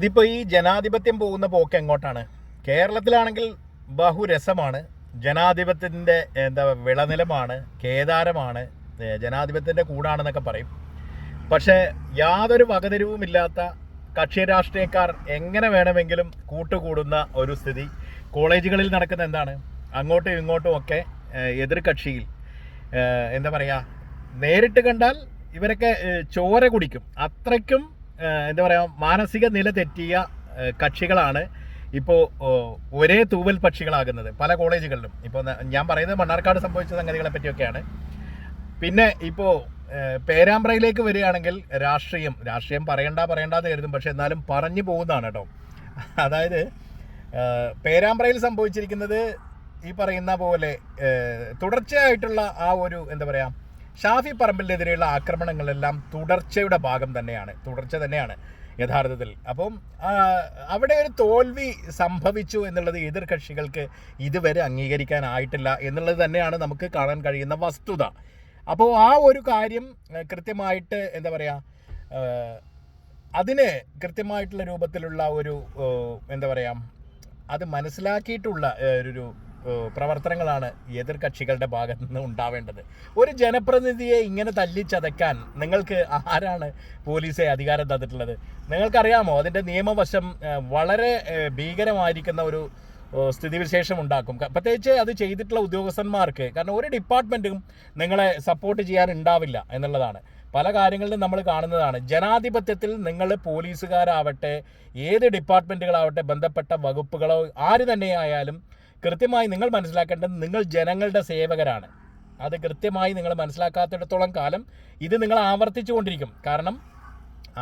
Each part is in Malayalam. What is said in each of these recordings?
ഇതിപ്പോൾ ഈ ജനാധിപത്യം പോകുന്ന പോക്ക് എങ്ങോട്ടാണ്? കേരളത്തിലാണെങ്കിൽ ബഹുരസമാണ്. ജനാധിപത്യത്തിൻ്റെ വിളനിലമാണ്, കേദാരമാണ്, ജനാധിപത്യത്തിൻ്റെ കൂടാണെന്നൊക്കെ പറയും. പക്ഷേ യാതൊരു വകതിരിവുമില്ലാത്ത കക്ഷി രാഷ്ട്രീയക്കാർ എങ്ങനെ വേണമെങ്കിലും കൂട്ടുകൂടുന്ന ഒരു സ്ഥിതി. കോളേജുകളിൽ നടക്കുന്ന എന്താണ്? അങ്ങോട്ടും ഇങ്ങോട്ടും ഒക്കെ എതിർ കക്ഷിയിൽ നേരിട്ട് കണ്ടാൽ ഇവരൊക്കെ ചോര കുടിക്കും. അത്രയ്ക്കും മാനസിക നില തെറ്റിയ കക്ഷികളാണ് ഇപ്പോൾ ഒരേ തൂവൽ പക്ഷികളാകുന്നത് പല കോളേജുകളിലും. ഇപ്പോൾ ഞാൻ പറയുന്നത് മണ്ണാർക്കാട് സംഭവിച്ച സംഗതികളെ പറ്റിയൊക്കെയാണ്. പിന്നെ ഇപ്പോൾ പേരാമ്പ്രയിലേക്ക് വരികയാണെങ്കിൽ രാഷ്ട്രീയം പറയണ്ടാന്ന് കരുതും, പക്ഷെ എന്നാലും പറഞ്ഞു പോകുന്നതാണ് കേട്ടോ. അതായത് പേരാമ്പ്രയിൽ സംഭവിച്ചിരിക്കുന്നത് ഈ പറയുന്ന പോലെ തുടർച്ചയായിട്ടുള്ള ആ ഒരു ഷാഫി പറമ്പിലിനെതിരെയുള്ള ആക്രമണങ്ങളെല്ലാം തുടർച്ച തന്നെയാണ് യഥാർത്ഥത്തിൽ. അപ്പം അവിടെ ഒരു തോൽവി സംഭവിച്ചു എന്നുള്ളത് എതിർ കക്ഷികൾക്ക് ഇതുവരെ അംഗീകരിക്കാനായിട്ടില്ല എന്നുള്ളത് തന്നെയാണ് നമുക്ക് കാണാൻ കഴിയുന്ന വസ്തുത. അപ്പോൾ ആ ഒരു കാര്യം കൃത്യമായിട്ട് അതിന് കൃത്യമായിട്ടുള്ള രൂപത്തിലുള്ള ഒരു അത് മനസ്സിലാക്കിയിട്ടുള്ള ഒരു പ്രവർത്തനങ്ങളാണ് എതിർ കക്ഷികളുടെ ഭാഗത്തു നിന്ന് ഉണ്ടാവേണ്ടത്. ഒരു ജനപ്രതിനിധിയെ ഇങ്ങനെ തല്ലിച്ചതയ്ക്കാൻ നിങ്ങൾക്ക് ആരാണ് പോലീസെ അധികാരം തന്നിട്ടുള്ളത്? നിങ്ങൾക്കറിയാമോ? അതിൻ്റെ നിയമവശം വളരെ ഭീകരമായിരിക്കുന്ന ഒരു സ്ഥിതിവിശേഷം ഉണ്ടാക്കും, പ്രത്യേകിച്ച് അത് ചെയ്തിട്ടുള്ള ഉദ്യോഗസ്ഥന്മാർക്ക്. കാരണം ഒരു ഡിപ്പാർട്ട്മെൻറ്റും നിങ്ങളെ സപ്പോർട്ട് ചെയ്യാനുണ്ടാവില്ല എന്നുള്ളതാണ്. പല കാര്യങ്ങളിലും നമ്മൾ കാണുന്നതാണ്. ജനാധിപത്യത്തിൽ നിങ്ങൾ പോലീസുകാരാവട്ടെ, ഏത് ഡിപ്പാർട്ട്മെൻറ്റുകളാവട്ടെ, ബന്ധപ്പെട്ട വകുപ്പുകളോ ആര് തന്നെയായാലും കൃത്യമായി നിങ്ങൾ മനസ്സിലാക്കേണ്ടത് നിങ്ങൾ ജനങ്ങളുടെ സേവകരാണ്. അത് കൃത്യമായി നിങ്ങൾ മനസ്സിലാക്കാത്തിടത്തോളം കാലം ഇത് നിങ്ങൾ ആവർത്തിച്ചു കൊണ്ടിരിക്കും. കാരണം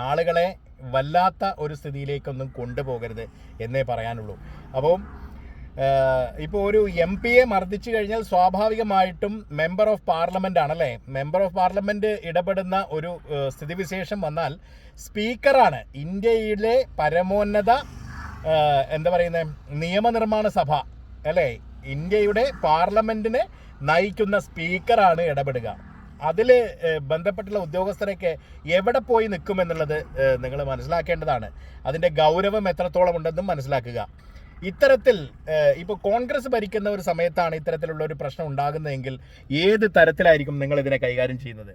ആളുകളെ വല്ലാത്ത ഒരു സ്ഥിതിയിലേക്കൊന്നും കൊണ്ടുപോകരുത് എന്നേ പറയാനുള്ളൂ. അപ്പോൾ ഇപ്പോൾ ഒരു MP യെ മർദ്ദിച്ചു കഴിഞ്ഞാൽ സ്വാഭാവികമായിട്ടും മെമ്പർ ഓഫ് പാർലമെൻ്റ് ആണല്ലേ. മെമ്പർ ഓഫ് പാർലമെൻറ്റ് ഇടപെടുന്ന ഒരു സ്ഥിതിവിശേഷം വന്നാൽ സ്പീക്കറാണ് ഇന്ത്യയിലെ പരമോന്നത നിയമനിർമ്മാണ സഭ അല്ലേ. ഇന്ത്യയുടെ പാർലമെൻറ്റിനെ നയിക്കുന്ന സ്പീക്കറാണ് ഇടപെടുക. അതിൽ ബന്ധപ്പെട്ടുള്ള ഉദ്യോഗസ്ഥരൊക്കെ എവിടെ പോയി നിൽക്കുമെന്നുള്ളത് നിങ്ങൾ മനസ്സിലാക്കേണ്ടതാണ്. അതിൻ്റെ ഗൗരവം എത്രത്തോളം ഉണ്ടെന്നും മനസ്സിലാക്കുക. ഇത്തരത്തിൽ ഇപ്പോൾ കോൺഗ്രസ് ഭരിക്കുന്ന ഒരു സമയത്താണ് ഇത്തരത്തിലുള്ള ഒരു പ്രശ്നം ഉണ്ടാകുന്നതെങ്കിൽ ഏത് തരത്തിലായിരിക്കും നിങ്ങൾ ഇതിനെ കൈകാര്യം ചെയ്യുന്നത്?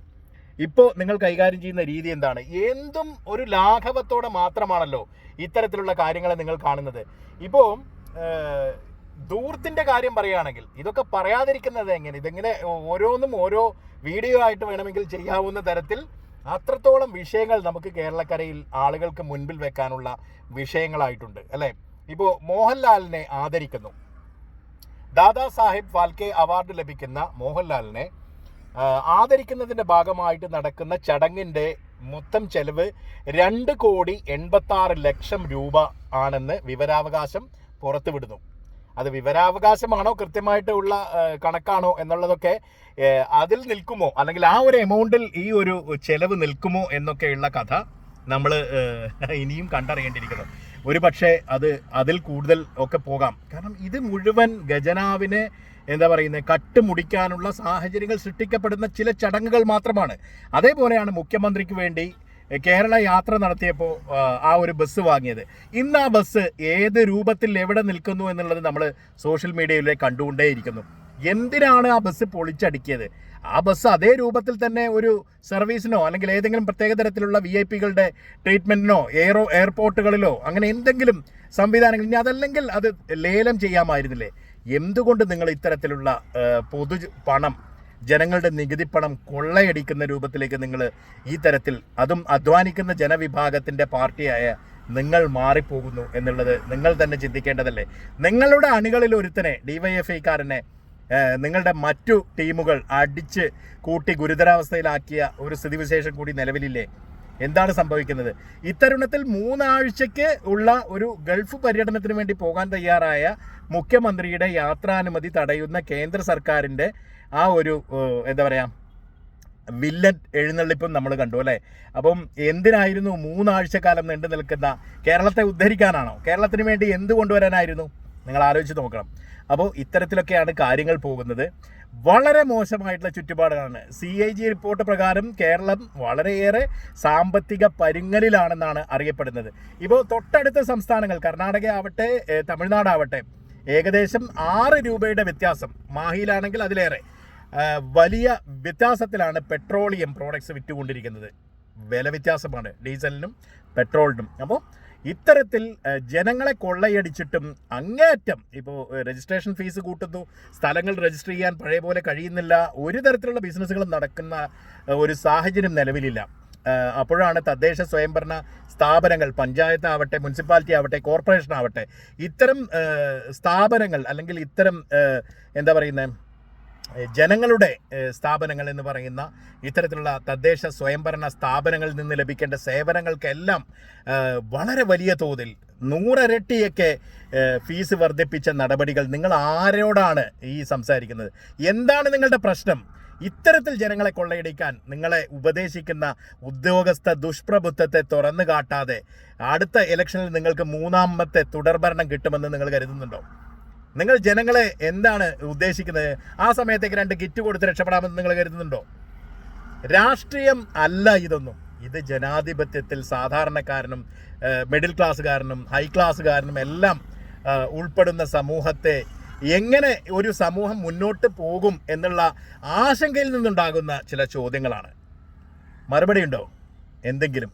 ഇപ്പോൾ നിങ്ങൾ കൈകാര്യം ചെയ്യുന്ന രീതി എന്താണ്? എന്തും ഒരു ലാഘവത്തോടെ മാത്രമാണല്ലോ ഇത്തരത്തിലുള്ള കാര്യങ്ങളെ നിങ്ങൾ കാണുന്നത്. ഇപ്പോൾ ദൂർത്തിൻ്റെ കാര്യം പറയുകയാണെങ്കിൽ ഇതൊക്കെ പറയാതിരിക്കുന്നത് എങ്ങനെ? ഇതെങ്ങനെ ഓരോന്നും ഓരോ വീഡിയോ ആയിട്ട് വേണമെങ്കിൽ ചെയ്യാവുന്ന തരത്തിൽ അത്രത്തോളം വിഷയങ്ങൾ നമുക്ക് കേരളക്കരയിൽ ആളുകൾക്ക് മുൻപിൽ വെക്കാനുള്ള വിഷയങ്ങളായിട്ടുണ്ട് അല്ലേ. ഇപ്പോൾ മോഹൻലാലിനെ ആദരിക്കുന്നു. ദാദാ സാഹിബ് ഫാൽക്കെ അവാർഡ് ലഭിക്കുന്ന മോഹൻലാലിനെ ആദരിക്കുന്നതിൻ്റെ ഭാഗമായിട്ട് നടക്കുന്ന ചടങ്ങിൻ്റെ മൊത്തം ചെലവ് 2,86,00,000 രൂപ ആണെന്ന് വിവരാവകാശം പുറത്തുവിടുന്നു. അത് വിവരാവകാശമാണോ കൃത്യമായിട്ട് ഉള്ള കണക്കാണോ എന്നുള്ളതൊക്കെ അതിൽ നിൽക്കുമോ, അല്ലെങ്കിൽ ആ ഒരു എമൗണ്ടിൽ ഈ ഒരു ചെലവ് നിൽക്കുമോ എന്നൊക്കെയുള്ള കഥ നമ്മൾ ഇനിയും കണ്ടറിയേണ്ടിയിരിക്കുന്നു. ഒരു പക്ഷേ അതിൽ കൂടുതൽ ഒക്കെ പോകാം. കാരണം ഇത് മുഴുവൻ ഖജനാവിനെ കട്ടുമുടിക്കാനുള്ള സാഹചര്യങ്ങൾ സൃഷ്ടിക്കപ്പെടുന്ന ചില ചടങ്ങുകൾ മാത്രമാണ്. അതേപോലെയാണ് മുഖ്യമന്ത്രിക്ക് വേണ്ടി കേരള യാത്ര നടത്തിയപ്പോൾ ആ ഒരു ബസ് വാങ്ങിയത്. ഇന്ന് ആ ബസ് ഏത് രൂപത്തിൽ എവിടെ നിൽക്കുന്നു എന്നുള്ളത് നമ്മൾ സോഷ്യൽ മീഡിയയിലേക്ക് കണ്ടുകൊണ്ടേയിരിക്കുന്നു. എന്തിനാണ് ആ ബസ് പൊളിച്ചടുക്കിയത്? ആ ബസ് അതേ രൂപത്തിൽ തന്നെ ഒരു സർവീസിനോ അല്ലെങ്കിൽ ഏതെങ്കിലും പ്രത്യേക തരത്തിലുള്ള VIP-കളുടെ ട്രീറ്റ്മെൻറ്റിനോ എയർപോർട്ടുകളിലോ അങ്ങനെ എന്തെങ്കിലും സംവിധാനങ്ങൾ, ഇനി അതല്ലെങ്കിൽ അത് ലേലം ചെയ്യാമായിരുന്നില്ലേ? എന്തുകൊണ്ട് നിങ്ങൾ ഇത്തരത്തിലുള്ള പണം, ജനങ്ങളുടെ നികുതി പണം കൊള്ളയടിക്കുന്ന രൂപത്തിലേക്ക് നിങ്ങൾ ഈ തരത്തിൽ, അതും അധ്വാനിക്കുന്ന ജനവിഭാഗത്തിൻ്റെ പാർട്ടിയായ നിങ്ങൾ മാറിപ്പോകുന്നു എന്നുള്ളത് നിങ്ങൾ തന്നെ ചിന്തിക്കേണ്ടതല്ലേ? നിങ്ങളുടെ അണികളിൽ ഒരുത്തനെ, DYFI-കാരനെ നിങ്ങളുടെ മറ്റു ടീമുകൾ അടിച്ച് കൂട്ടി ഗുരുതരാവസ്ഥയിലാക്കിയ ഒരു സ്ഥിതിവിശേഷം കൂടി നിലവിലില്ലേ? എന്താണ് സംഭവിക്കുന്നത്? ഇത്തരുണത്തിൽ 3 ആഴ്ചയ്ക്ക് ഉള്ള ഒരു ഗൾഫ് പര്യടനത്തിന് വേണ്ടി പോകാൻ തയ്യാറായ മുഖ്യമന്ത്രിയുടെ യാത്രാനുമതി തടയുന്ന കേന്ദ്ര സർക്കാരിൻ്റെ ആ ഒരു വില്ലൻ എഴുന്നള്ളിപ്പും നമ്മൾ കണ്ടു അല്ലേ. അപ്പം എന്തിനായിരുന്നു 3 ആഴ്ചക്കാലം നീണ്ടു നിൽക്കുന്ന? കേരളത്തെ ഉദ്ധരിക്കാനാണോ? കേരളത്തിന് വേണ്ടി എന്ത് കൊണ്ടുവരാനായിരുന്നു? നിങ്ങൾ ആലോചിച്ച് നോക്കണം. അപ്പോൾ ഇത്തരത്തിലൊക്കെയാണ് കാര്യങ്ങൾ പോകുന്നത്. വളരെ മോശമായിട്ടുള്ള ചുറ്റുപാടാണ്. CAG റിപ്പോർട്ട് പ്രകാരം കേരളം വളരെയേറെ സാമ്പത്തിക പരുങ്ങലിലാണെന്നാണ് അറിയപ്പെടുന്നത്. ഇപ്പോൾ തൊട്ടടുത്ത സംസ്ഥാനങ്ങൾ കർണാടക ആവട്ടെ തമിഴ്നാടാവട്ടെ ഏകദേശം 6 രൂപയുടെ വ്യത്യാസം, മാഹിയിലാണെങ്കിൽ അതിലേറെ വലിയ വ്യത്യാസത്തിലാണ് പെട്രോളിയം പ്രോഡക്ട്സ് വിറ്റുകൊണ്ടിരിക്കുന്നത്. വില വ്യത്യാസമാണ് ഡീസലിനും പെട്രോളിനും. അപ്പോൾ ഇത്തരത്തിൽ ജനങ്ങളെ കൊള്ളയടിച്ചിട്ടും അങ്ങേയറ്റം ഇപ്പോൾ രജിസ്ട്രേഷൻ ഫീസ് കൂട്ടുന്നു, സ്ഥലങ്ങൾ രജിസ്റ്റർ ചെയ്യാൻ പഴയ പോലെ കഴിയുന്നില്ല, ഒരു തരത്തിലുള്ള ബിസിനസ്സുകളും നടക്കുന്ന ഒരു സാഹചര്യം നിലവിലില്ല. അപ്പോഴാണ് തദ്ദേശ സ്വയംഭരണ സ്ഥാപനങ്ങൾ, പഞ്ചായത്ത് ആവട്ടെ, മുനിസിപ്പാലിറ്റി ആവട്ടെ, കോർപ്പറേഷൻ ആവട്ടെ, ഇത്തരം സ്ഥാപനങ്ങൾ അല്ലെങ്കിൽ ഇത്തരം എന്താ പറയുന്നത് ജനങ്ങളുടെ സ്ഥാപനങ്ങൾ എന്ന് പറയുന്ന ഇത്തരത്തിലുള്ള തദ്ദേശ സ്വയംഭരണ സ്ഥാപനങ്ങളിൽ നിന്ന് ലഭിക്കേണ്ട സേവനങ്ങൾക്കെല്ലാം വളരെ വലിയ തോതിൽ 100 ഇരട്ടിയൊക്കെ ഫീസ് വർദ്ധിപ്പിച്ച നടപടികൾ. നിങ്ങൾ ആരോടാണ് ഈ സംസാരിക്കുന്നത്? എന്താണ് നിങ്ങളുടെ പ്രശ്നം? ഇത്തരത്തിൽ ജനങ്ങളെ കൊള്ളയടിക്കാൻ നിങ്ങളെ ഉപദേശിക്കുന്ന ഉദ്യോഗസ്ഥ ദുഷ്പ്രഭുത്വത്തെ തുറന്നു കാട്ടാതെ അടുത്ത ഇലക്ഷനിൽ നിങ്ങൾക്ക് 3ാമത്തെ തുടർഭരണം കിട്ടുമെന്ന് നിങ്ങൾ കരുതുന്നുണ്ടോ? നിങ്ങൾ ജനങ്ങളെ എന്താണ് ഉദ്ദേശിക്കുന്നത്? ആ സമയത്തേക്ക് 2 കിറ്റ് കൊടുത്ത് രക്ഷപ്പെടാമെന്ന് നിങ്ങൾ കരുതുന്നുണ്ടോ? രാഷ്ട്രീയം അല്ല ഇതൊന്നും. ഇത് ജനാധിപത്യത്തിൽ സാധാരണക്കാരനും മിഡിൽ ക്ലാസ്സുകാരനും ഹൈ ക്ലാസ്സുകാരനും എല്ലാം ഉൾപ്പെടുന്ന സമൂഹത്തെ എങ്ങനെ ഒരു സമൂഹം മുന്നോട്ട് പോകും എന്നുള്ള ആശങ്കയിൽ നിന്നുണ്ടാകുന്ന ചില ചോദ്യങ്ങളാണ്. മറുപടി ഉണ്ടോ? എന്തെങ്കിലും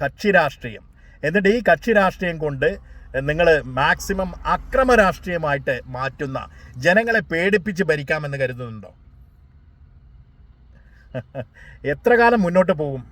കക്ഷി രാഷ്ട്രീയം, എന്നിട്ട് ഈ കക്ഷി രാഷ്ട്രീയം കൊണ്ട് നിങ്ങൾ മാക്സിമം അക്രമ രാഷ്ട്രീയമായിട്ട് മാറ്റുന്ന ജനങ്ങളെ പേടിപ്പിച്ച് ഭരിക്കാമെന്ന് കരുതുന്നുണ്ടോ? എത്ര കാലം മുന്നോട്ട് പോകും?